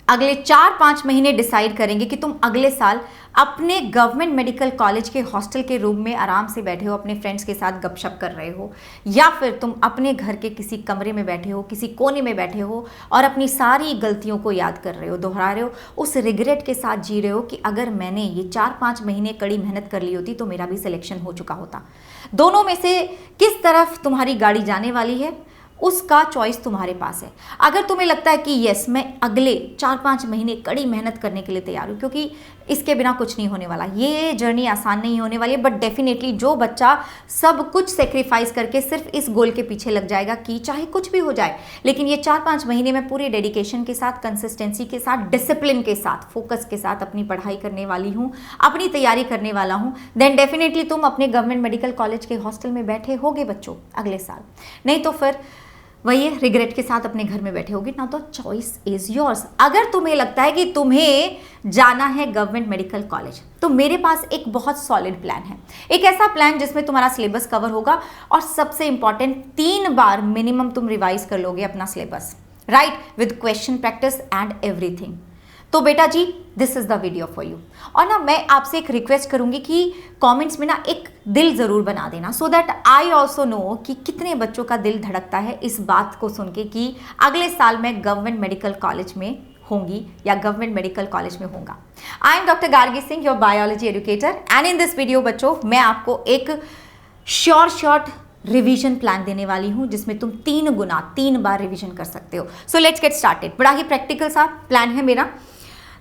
अगले 4-5 महीने डिसाइड करेंगे कि तुम अगले साल अपने गवर्नमेंट मेडिकल कॉलेज के हॉस्टल के रूम में आराम से बैठे हो, अपने फ्रेंड्स के साथ गपशप कर रहे हो, या फिर तुम अपने घर के किसी कमरे में बैठे हो, किसी कोने में बैठे हो और अपनी सारी गलतियों को याद कर रहे हो, दोहरा रहे हो, उस रिग्रेट के साथ जी रहे हो कि अगर मैंने ये 4-5 महीने कड़ी मेहनत कर ली होती तो मेरा भी सिलेक्शन हो चुका होता। दोनों में से किस तरफ तुम्हारी गाड़ी जाने वाली है, उसका चॉइस तुम्हारे पास है। अगर तुम्हें लगता है कि यस, मैं अगले 4-5 महीने कड़ी मेहनत करने के लिए तैयार हूँ, क्योंकि इसके बिना कुछ नहीं होने वाला, ये जर्नी आसान नहीं होने वाली है, बट डेफिनेटली जो बच्चा सब कुछ सेक्रीफाइस करके सिर्फ इस गोल के पीछे लग जाएगा कि चाहे कुछ भी हो जाए, लेकिन ये 4-5 महीने में पूरे डेडिकेशन के साथ, कंसिस्टेंसी के साथ, डिसिप्लिन के साथ, फोकस के साथ अपनी पढ़ाई करने वाली हूँ, अपनी तैयारी करने वाला हूँ, देन डेफिनेटली तुम अपने गवर्नमेंट मेडिकल कॉलेज के हॉस्टल में बैठे होगे बच्चों अगले साल। नहीं तो फिर वही रिग्रेट के साथ अपने घर में बैठे होगी ना। तो चॉइस इज योर्स। अगर तुम्हें लगता है कि तुम्हें जाना है गवर्नमेंट मेडिकल कॉलेज, तो मेरे पास एक बहुत सॉलिड प्लान है, एक ऐसा प्लान जिसमें तुम्हारा सिलेबस कवर होगा और सबसे इंपॉर्टेंट 3 बार मिनिमम तुम रिवाइज कर लोगे अपना syllabus, right, with question practice and everything. तो बेटा जी, this is the video for you. और ना मैं आपसे एक रिक्वेस्ट करूंगी कि कमेंट्स में ना एक दिल जरूर बना देना, so that I also know कि कितने बच्चों का दिल धड़कता है इस बात को सुन के कि अगले साल मैं गवर्नमेंट मेडिकल कॉलेज में होंगी या गवर्नमेंट मेडिकल कॉलेज में होऊंगा। I am doctor Gargi Singh, your biology educator, and in this video बच्चों मैं आपको एक शॉर्ट रिवीजन प्लान देने वाली हूं जिसमें तुम 3 बार रिवीजन कर सकते हो। So let's get started. बड़ा ही प्रैक्टिकल सा प्लान है मेरा।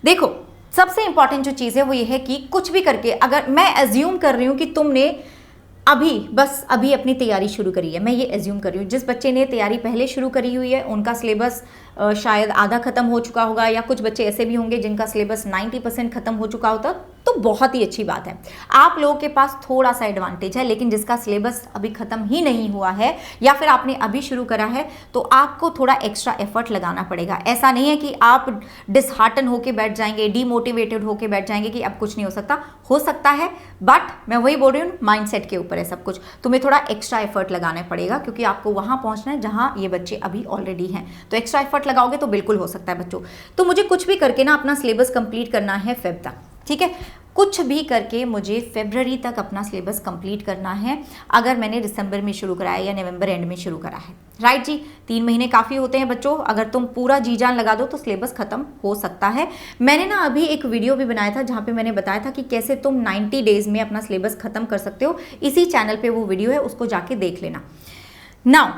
देखो, सबसे इंपॉर्टेंट जो चीज़ है वो ये है कि कुछ भी करके, अगर मैं एज्यूम कर रही हूँ कि तुमने अभी अपनी तैयारी शुरू करी है, मैं ये एज्यूम कर रही हूँ, जिस बच्चे ने तैयारी पहले शुरू करी हुई है उनका सिलेबस शायद आधा खत्म हो चुका होगा, या कुछ बच्चे ऐसे भी होंगे जिनका सिलेबस 90% खत्म हो चुका होता, तो बहुत ही अच्छी बात है। आप लोगों के पास थोड़ा सा एडवांटेज है, लेकिन जिसका सिलेबस अभी खत्म ही नहीं हुआ है या फिर आपने अभी शुरू करा है, तो आपको थोड़ा एक्स्ट्रा एफर्ट लगाना पड़ेगा। ऐसा नहीं है कि आप डिसहार्टन होकर बैठ जाएंगे, डीमोटिवेटेड होकर बैठ जाएंगे कि अब कुछ नहीं हो सकता है, बट मैं वही बोल रही हूँ, माइंडसेट के ऊपर है सब कुछ। तुम्हें थोड़ा एक्स्ट्रा एफर्ट लगाना पड़ेगा क्योंकि आपको वहां पहुंचना है जहां ये बच्चे अभी ऑलरेडी हैं। तो एक्स्ट्रा एफर्ट लगाओगे तो बिल्कुल हो सकता है बच्चों। तो मुझे कुछ भी करके ना अपना सिलेबस कंप्लीट करना है फेब तक, ठीक है, कुछ भी करके मुझे फरवरी तक अपना सिलेबस कंप्लीट करना है, अगर मैंने दिसंबर में शुरू करा है या नवंबर एंड में शुरू करा है, राइट जी। 3 महीने काफ़ी होते हैं बच्चों, अगर तुम पूरा जी जान लगा दो तो सिलेबस खत्म हो सकता है। मैंने ना अभी एक वीडियो भी बनाया था जहाँ पे मैंने बताया था कि कैसे तुम 90 डेज में अपना सिलेबस खत्म कर सकते हो। इसी चैनल पे वो वीडियो है, उसको जाके देख लेना। नाउ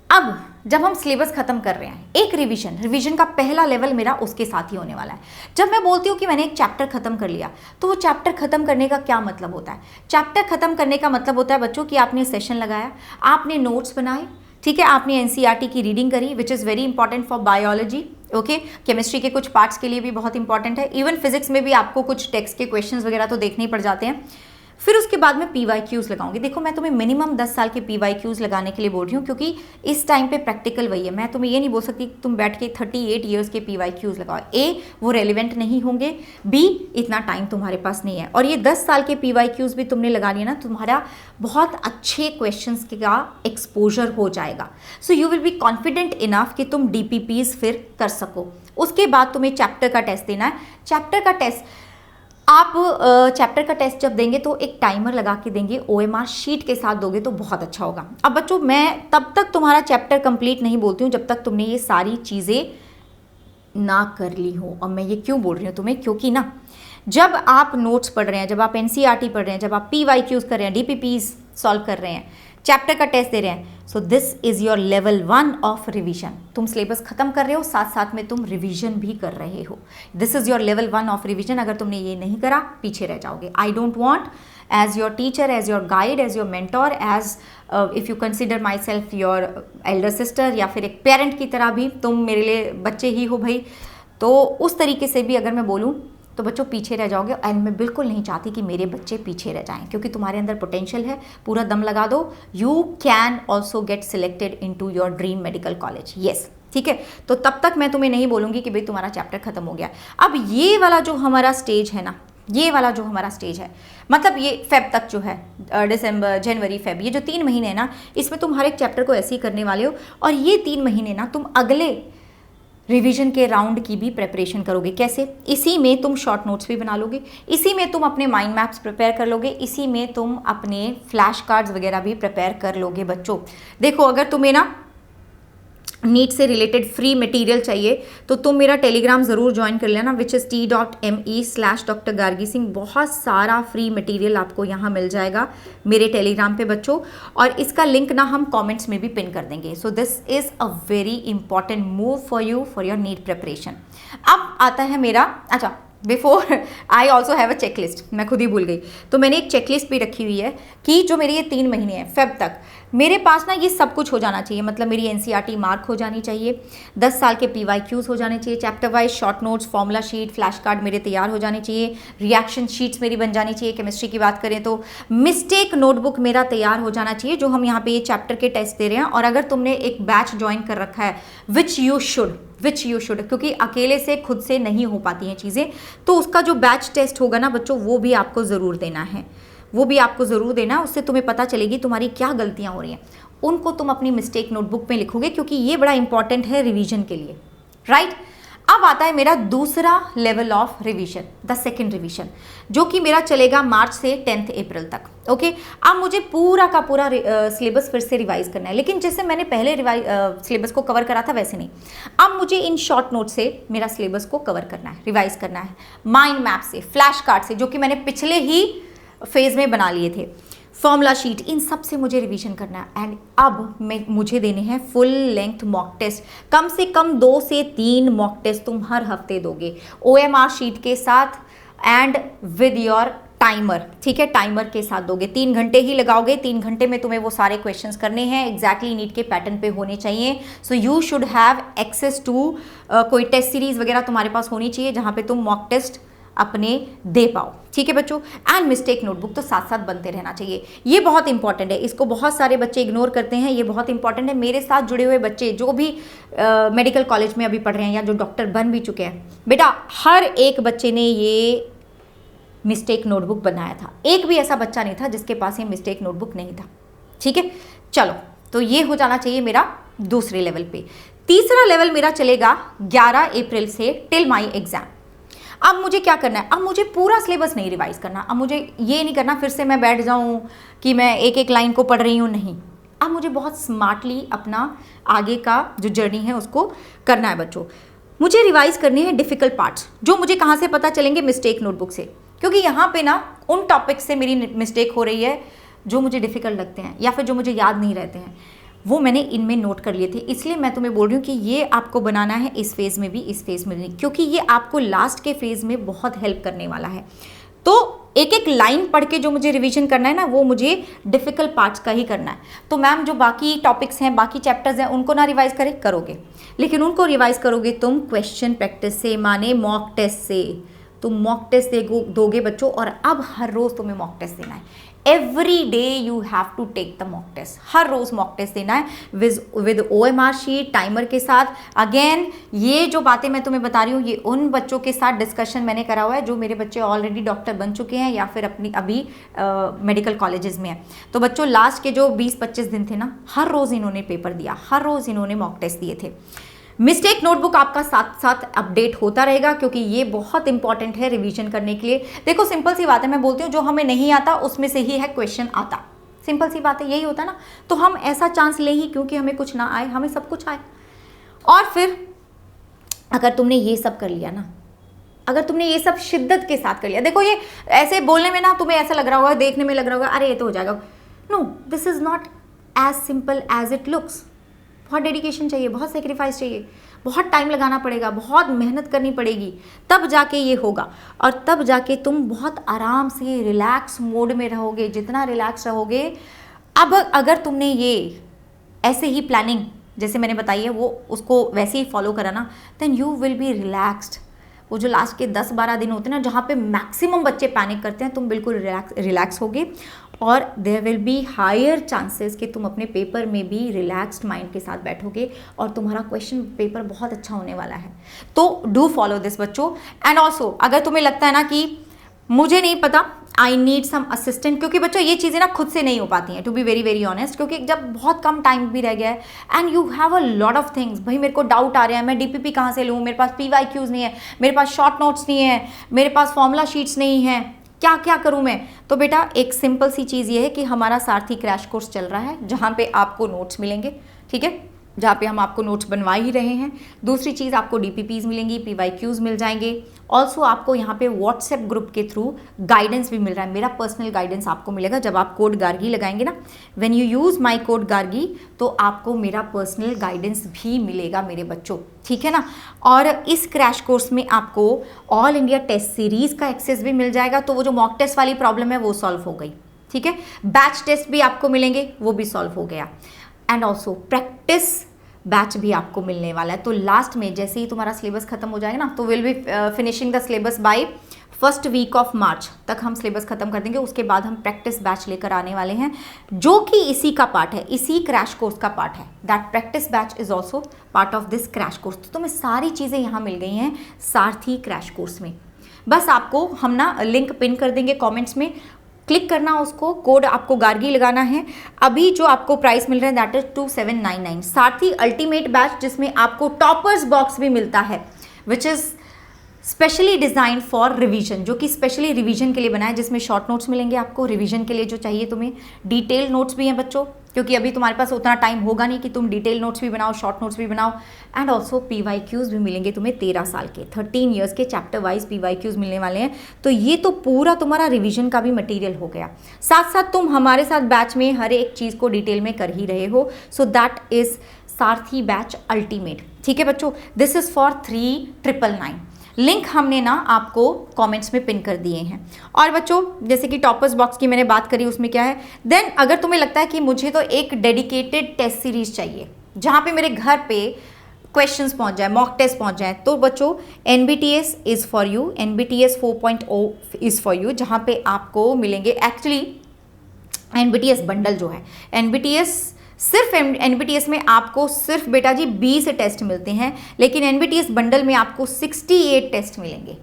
अब जब हम सिलेबस खत्म कर रहे हैं, एक रिवीजन का पहला लेवल मेरा उसके साथ ही होने वाला है। जब मैं बोलती हूँ कि मैंने एक चैप्टर खत्म कर लिया, तो वो चैप्टर खत्म करने का क्या मतलब होता है? चैप्टर खत्म करने का मतलब होता है बच्चों कि आपने सेशन लगाया, आपने नोट्स बनाए, ठीक है, आपने एनसीईआरटी की रीडिंग करी, which is very important for biology, okay. Chemistry के कुछ पार्ट्स के लिए भी बहुत इंपॉर्टेंट है, इवन फिजिक्स में भी आपको कुछ टेक्स्ट के क्वेश्चंस वगैरह तो देखने ही पड़ जाते हैं। फिर उसके बाद में PYQs लगाऊंगी। देखो, मैं तुम्हें मिनिमम 10 साल के PYQs लगाने के लिए बोल रही हूँ क्योंकि इस टाइम पे प्रैक्टिकल वही है। मैं तुम्हें ये नहीं बोल सकती तुम बैठ के 38 ईयर्स के PYQs लगाओ। ए, वो रेलिवेंट नहीं होंगे, बी, इतना टाइम तुम्हारे पास नहीं है, और ये 10 साल के PYQs भी तुमने लगा लिया ना, तुम्हारा बहुत अच्छे क्वेश्चंस का एक्सपोजर हो जाएगा। So you will be confident enough कि तुम DPPs फिर कर सको। उसके बाद तुम्हें चैप्टर का टेस्ट देना है। चैप्टर का टेस्ट आप चैप्टर का टेस्ट जब देंगे तो एक टाइमर लगा के देंगे, OMR शीट के साथ दोगे तो बहुत अच्छा होगा। अब बच्चों, मैं तब तक तुम्हारा चैप्टर कंप्लीट नहीं बोलती हूँ जब तक तुमने ये सारी चीज़ें ना कर ली हो। और मैं ये क्यों बोल रही हूँ तुम्हें, क्योंकि ना जब आप नोट्स पढ़ रहे हैं, जब आप NCERT पढ़ रहे हैं, जब आप PYQs कर रहे हैं, DPPs सॉल्व कर रहे हैं, चैप्टर का टेस्ट दे रहे हैं, सो this is your level 1 of revision. तुम सिलेबस खत्म कर रहे हो, साथ साथ में तुम रिवीजन भी कर रहे हो। This is your level 1 of revision. अगर तुमने ये नहीं करा, पीछे रह जाओगे। I don't want, as your teacher, as your guide, as your mentor, as if you consider myself your elder sister, या फिर एक पेरेंट की तरह भी तुम मेरे लिए बच्चे ही हो भाई, तो उस तरीके से भी अगर मैं बोलूँ तो बच्चों पीछे रह जाओगे। एंड मैं बिल्कुल नहीं चाहती कि मेरे बच्चे पीछे रह जाएं, क्योंकि तुम्हारे अंदर पोटेंशियल है, पूरा दम लगा दो। You can also get selected into your dream medical college, yes, ठीक है। तो तब तक मैं तुम्हें नहीं बोलूँगी कि भाई तुम्हारा चैप्टर खत्म हो गया। अब ये वाला जो हमारा स्टेज है ना, ये वाला जो हमारा स्टेज है, मतलब ये फेब तक जो है, दिसंबर, जनवरी, फेब, ये जो 3 महीने हैं ना, इसमें तुम हर एक चैप्टर को ऐसे ही करने वाले हो। और ये 3 महीने ना तुम अगले रिवीजन के राउंड की भी प्रिपरेशन करोगे। कैसे? इसी में तुम शॉर्ट नोट्स भी बना लोगे, इसी में तुम अपने माइंड मैप्स प्रिपेयर कर लोगे, इसी में तुम अपने फ्लैश कार्ड्स वगैरह भी प्रिपेयर कर लोगे बच्चों। देखो, अगर तुम्हें ना नीट से रिलेटेड फ्री मटेरियल चाहिए तो तुम मेरा टेलीग्राम ज़रूर ज्वाइन कर लेना, which is t.me/Dr. Gargi Singh। बहुत सारा फ्री मटेरियल आपको यहाँ मिल जाएगा मेरे टेलीग्राम पे बच्चों, और इसका लिंक ना हम कमेंट्स में भी पिन कर देंगे। So this is a very important move for you for your NEET preparation. अब आता है मेरा, अच्छा before I also have a checklist, मैं खुद ही भूल गई। तो मैंने एक चेकलिस्ट भी रखी हुई है कि जो मेरे ये 3 महीने हैं फेब तक, मेरे पास ना ये सब कुछ हो जाना चाहिए। मतलब मेरी एनसीईआरटी मार्क हो जानी चाहिए, 10 साल के पीवाईक्यूज हो जाने चाहिए, chapter wise short notes, formula sheet, flash card मेरे तैयार हो जाने चाहिए, रिएक्शन शीट्स मेरी बन जानी चाहिए। केमिस्ट्री की बात करें तो मिस्टेक नोटबुक मेरा तैयार हो जाना चाहिए, जो हम यहाँ पे ये चैप्टर के टेस्ट दे रहे हैं। और अगर तुमने एक बैच ज्वाइन कर रखा है, विच यू शुड, क्योंकि अकेले से खुद से नहीं हो पाती हैं चीज़ें, तो उसका जो बैच टेस्ट होगा ना बच्चों, वो भी आपको ज़रूर देना है, उससे तुम्हें पता चलेगी तुम्हारी क्या गलतियां हो रही हैं। उनको तुम अपनी मिस्टेक नोटबुक में लिखोगे, क्योंकि ये बड़ा इंपॉर्टेंट है रिवीजन के लिए, राइट। अब आता है मेरा दूसरा level of revision, the second revision, जो कि मेरा चलेगा मार्च से 10 अप्रैल तक। ओके, अब मुझे पूरा का पूरा सिलेबस फिर से रिवाइज करना है, लेकिन जैसे मैंने पहले सिलेबस को कवर करा था वैसे नहीं। अब मुझे इन शॉर्ट नोट से मेरा सिलेबस को कवर करना है, रिवाइज करना है, माइंड मैप से, फ्लैश कार्ड से, जो कि मैंने पिछले ही फेज में बना लिए थे, फॉर्मूला शीट, इन सब से मुझे रिवीजन करना है। एंड अब मुझे देने हैं फुल लेंथ मॉक टेस्ट, कम से कम 2 से 3 मॉक टेस्ट तुम हर हफ्ते दोगे, OMR शीट के साथ एंड विद योर टाइमर, ठीक है, टाइमर के साथ दोगे। 3 घंटे ही लगाओगे, 3 घंटे में तुम्हें वो सारे क्वेश्चंस करने हैं, एग्जैक्टली नीट के पैटर्न पे होने चाहिए। So you should have access to कोई टेस्ट सीरीज वगैरह तुम्हारे पास होनी चाहिए, जहाँ पे तुम मॉक टेस्ट अपने दे पाओ, ठीक है बच्चों। एंड मिस्टेक नोटबुक तो साथ साथ बनते रहना चाहिए, ये बहुत इंपॉर्टेंट है, इसको बहुत सारे बच्चे इग्नोर करते हैं, ये बहुत इंपॉर्टेंट है। मेरे साथ जुड़े हुए बच्चे जो भी मेडिकल कॉलेज में अभी पढ़ रहे हैं या जो डॉक्टर बन भी चुके हैं, बेटा हर एक बच्चे ने ये मिस्टेक नोटबुक बनाया था, एक भी ऐसा बच्चा नहीं था जिसके पास ये मिस्टेक नोटबुक नहीं था, ठीक है। चलो, तो ये हो जाना चाहिए मेरा दूसरे लेवल पे। तीसरा लेवल मेरा चलेगा 11 अप्रैल से टिल माई एग्जाम। अब मुझे क्या करना है, अब मुझे पूरा सिलेबस नहीं रिवाइज करना, अब मुझे ये नहीं करना फिर से मैं बैठ जाऊं कि मैं एक एक लाइन को पढ़ रही हूं, नहीं। अब मुझे बहुत स्मार्टली अपना आगे का जो जर्नी है उसको करना है बच्चों। मुझे रिवाइज करने हैं डिफ़िकल्ट पार्ट्स, जो मुझे कहाँ से पता चलेंगे, मिस्टेक नोटबुक से, क्योंकि यहाँ पे ना उन टॉपिक्स से मेरी मिस्टेक हो रही है जो मुझे डिफ़िकल्ट लगते हैं या फिर जो मुझे याद नहीं रहते हैं, वो मैंने इनमें नोट कर लिए थे। इसलिए मैं तुम्हें बोल रही हूँ कि ये आपको बनाना है इस फेज़ में भी, इस फेज़ में भी, क्योंकि ये आपको लास्ट के फेज़ में बहुत हेल्प करने वाला है। तो एक एक लाइन पढ़ के जो मुझे रिवीजन करना है ना, वो मुझे डिफ़िकल्ट पार्ट्स का ही करना है। तो मैम जो बाकी टॉपिक्स हैं, बाकी चैप्टर्स हैं, उनको ना रिवाइज करोगे, लेकिन उनको रिवाइज करोगे तुम क्वेश्चन प्रैक्टिस से, माने मॉक टेस्ट से। तुम मॉक टेस्ट दोगे बच्चों, और अब हर रोज़ तुम्हें मॉक टेस्ट देना है। Every day you have to take the mock test, हर रोज़ मॉक टेस्ट देना है विद OMR शीट, टाइमर के साथ। अगेन ये जो बातें मैं तुम्हें बता रही हूँ, ये उन बच्चों के साथ डिस्कशन मैंने करा हुआ है जो मेरे बच्चे ऑलरेडी डॉक्टर बन चुके हैं या फिर अपनी अभी मेडिकल कॉलेजेस में हैं। तो बच्चों लास्ट के जो 20-25 दिन थे ना, हर रोज़ इन्होंने पेपर दिया, हर रोज़ इन्होंने मॉक टेस्ट दिए थे। मिस्टेक नोटबुक आपका साथ साथ अपडेट होता रहेगा, क्योंकि ये बहुत इंपॉर्टेंट है रिवीजन करने के लिए। देखो सिंपल सी बात है, मैं बोलती हूँ जो हमें नहीं आता उसमें से ही है क्वेश्चन आता, सिंपल सी बात है, यही होता ना। तो हम ऐसा चांस ले ही क्योंकि हमें कुछ ना आए, हमें सब कुछ आए। और फिर अगर तुमने ये सब कर लिया ना, अगर तुमने ये सब शिद्दत के साथ कर लिया, देखो ये ऐसे बोलने में ना तुम्हें ऐसा लग रहा होगा, देखने में लग रहा होगा अरे ये तो हो जाएगा, no, this is not as simple as it looks. बहुत डेडिकेशन चाहिए, बहुत सेक्रीफाइस चाहिए, बहुत टाइम लगाना पड़ेगा, बहुत मेहनत करनी पड़ेगी, तब जाके ये होगा। और तब जाके तुम बहुत आराम से रिलैक्स मोड में रहोगे, जितना रिलैक्स रहोगे। अब अगर तुमने ये ऐसे ही प्लानिंग जैसे मैंने बताई है वो उसको वैसे ही फॉलो करा ना, then you will be relaxed. वो जो लास्ट के 10-12 दिन होते हैं ना, जहाँ पे मैक्सिमम बच्चे पैनिक करते हैं, तुम बिल्कुल रिलैक्स होगे, और there will be higher chances कि तुम अपने पेपर में भी रिलैक्स्ड माइंड के साथ बैठोगे और तुम्हारा क्वेश्चन पेपर बहुत अच्छा होने वाला है। तो डू फॉलो दिस बच्चों। एंड ऑल्सो अगर तुम्हें लगता है ना कि मुझे नहीं पता, आई नीड सम असिस्टेंट, क्योंकि बच्चों ये चीज़ें ना खुद से नहीं हो पाती हैं, to be very very honest, क्योंकि जब बहुत कम टाइम भी रह गया है and you have a lot of things. भाई मेरे को डाउट आ रहे हैं, मैं डीपीपी कहाँ से लूँ, मेरे पास PYQs नहीं है, मेरे पास शॉर्ट नोट्स नहीं है, मेरे पास फॉर्मूला शीट्स नहीं है, क्या क्या करूँ मैं। तो बेटा एक सिंपल सी चीज़ ये है कि हमारा सारथी क्रैश कोर्स चल रहा है जहाँ पे आपको नोट्स मिलेंगे, ठीक है, जहाँ पे हम आपको नोट्स बनवा ही रहे हैं। दूसरी चीज़ आपको DPPs मिलेंगी, PYQs मिल जाएंगे। ऑल्सो आपको यहाँ पे व्हाट्सएप ग्रुप के थ्रू गाइडेंस भी मिल रहा है, मेरा पर्सनल गाइडेंस आपको मिलेगा जब आप कोड गार्गी लगाएंगे ना, when you use my code Gargi तो आपको मेरा पर्सनल गाइडेंस भी मिलेगा मेरे बच्चों, ठीक है ना। और इस क्रैश कोर्स में आपको ऑल इंडिया टेस्ट सीरीज़ का एक्सेस भी मिल जाएगा, तो वो जो मॉक टेस्ट वाली प्रॉब्लम है वो सॉल्व हो गई, ठीक है। बैच टेस्ट भी आपको मिलेंगे, वो भी सॉल्व हो गया। एंड ऑल्सो प्रैक्टिस बैच भी आपको मिलने वाला है। तो लास्ट में जैसे ही तुम्हारा सिलेबस खत्म हो जाएगा ना, तो will be finishing the syllabus by first week of March तक हम सिलेबस खत्म कर देंगे। उसके बाद हम प्रैक्टिस बैच लेकर आने वाले हैं जो कि इसी का पार्ट है, इसी क्रैश कोर्स का पार्ट है। That practice batch is also part of this crash course. तो तुम्हें सारी चीज़ें यहाँ मिल गई हैं सारथी क्रैश कोर्स में। बस आपको हम ना लिंक पिन कर देंगे कॉमेंट्स में, क्लिक करना, उसको कोड आपको गार्गी लगाना है। अभी जो आपको प्राइस मिल रहा है that is 2799। Sarathi ultimate batch जिसमें आपको टॉपर्स बॉक्स भी मिलता है which is specially design for revision, जो कि स्पेशली रिवीजन के लिए बना है, जिसमें शॉर्ट नोट्स मिलेंगे आपको रिवीजन के लिए जो चाहिए तुम्हें। डिटेल नोट्स भी हैं बच्चों, क्योंकि अभी तुम्हारे पास उतना टाइम होगा नहीं कि तुम डिटेल नोट्स भी बनाओ, शॉर्ट नोट्स भी बनाओ। एंड ऑल्सो PYQs भी मिलेंगे तुम्हें 13 साल के, 13 ईयर्स के चैप्टर वाइज PYQs मिलने वाले हैं। तो ये तो पूरा तुम्हारा रिवीजन का भी मटेरियल हो गया। साथ साथ तुम हमारे साथ बैच में हर एक चीज़ को डिटेल में कर ही रहे हो। So that is Sarathi batch ultimate, ठीक है बच्चों। This is for 3999। लिंक हमने ना आपको कमेंट्स में पिन कर दिए हैं। और बच्चों जैसे कि टॉपर्स बॉक्स की मैंने बात करी, उसमें क्या है, देन अगर तुम्हें लगता है कि मुझे तो एक डेडिकेटेड टेस्ट सीरीज चाहिए जहाँ पे मेरे घर पे क्वेश्चंस पहुँच जाए, मॉक टेस्ट पहुँच जाए, तो बच्चों NBTS is for you, NBTS 4.0 is for you, जहाँ पे आपको मिलेंगे एक्चुअली NBTS बंडल जो है, NBTS सिर्फ NBTS में आपको सिर्फ बेटा जी 20 टेस्ट मिलते हैं, लेकिन NBTS बंडल में आपको 68 टेस्ट मिलेंगे,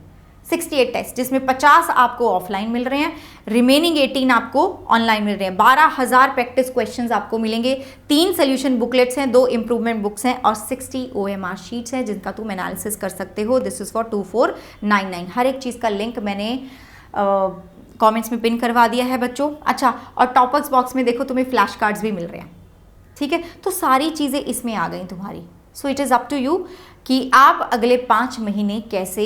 68 टेस्ट, जिसमें 50 आपको ऑफलाइन मिल रहे हैं, रिमेनिंग 18 आपको ऑनलाइन मिल रहे हैं। 12,000 प्रैक्टिस क्वेश्चंस आपको मिलेंगे, 3 सोल्यूशन बुकलेट्स हैं, 2 इंप्रूवमेंट बुक्स हैं और 60 OMR शीट्स हैं जिनका तुम एनालिसिस कर सकते हो। This is for 2499। हर एक चीज़ का लिंक मैंने कमेंट्स में पिन करवा दिया है बच्चों। अच्छा, और टॉपर्स बॉक्स में देखो तुम्हें फ्लैश कार्ड्स भी मिल रहे हैं, ठीक है। तो सारी चीज़ें इसमें आ गई तुम्हारी। So it is up to you कि आप अगले 5 महीने कैसे,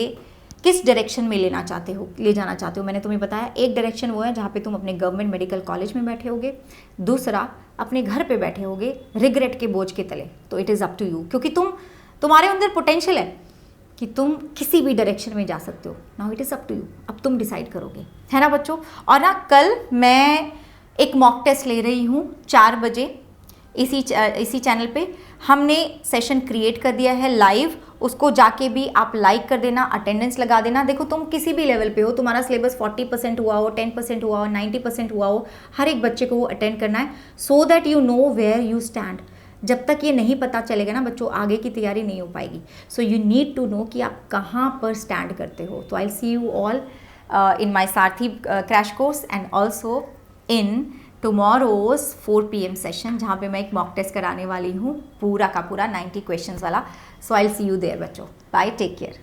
किस डायरेक्शन में ले जाना चाहते हो। मैंने तुम्हें बताया एक डायरेक्शन वो है जहाँ पे तुम अपने गवर्नमेंट मेडिकल कॉलेज में बैठे होगे, दूसरा अपने घर पे बैठे होगे रिग्रेट के बोझ के तले। तो it is up to you, क्योंकि तुम्हारे अंदर पोटेंशियल है कि तुम किसी भी डायरेक्शन में जा सकते हो। Now it is up to you, अब तुम डिसाइड करोगे, है ना बच्चों। और ना कल मैं एक मॉक टेस्ट ले रही हूँ 4 बजे इसी चैनल पे। हमने सेशन क्रिएट कर दिया है लाइव, उसको जाके भी आप लाइक कर देना, अटेंडेंस लगा देना। देखो तुम किसी भी लेवल पे हो, तुम्हारा सिलेबस 40% हुआ हो, 10% हुआ हो, 90% हुआ हो, हर एक बच्चे को वो अटेंड करना है, so that you know where you stand. जब तक ये नहीं पता चलेगा ना बच्चों, आगे की तैयारी नहीं हो पाएगी। So you need to know कि आप कहाँ पर स्टैंड करते हो। तो आई सी you all in my Sarathi crash course and also in tomorrow's 4 PM session, जहाँ पे मैं एक मॉक टेस्ट कराने वाली हूँ पूरा का पूरा 90 क्वेश्चंस वाला। So I will see you there बच्चों। Bye, take care.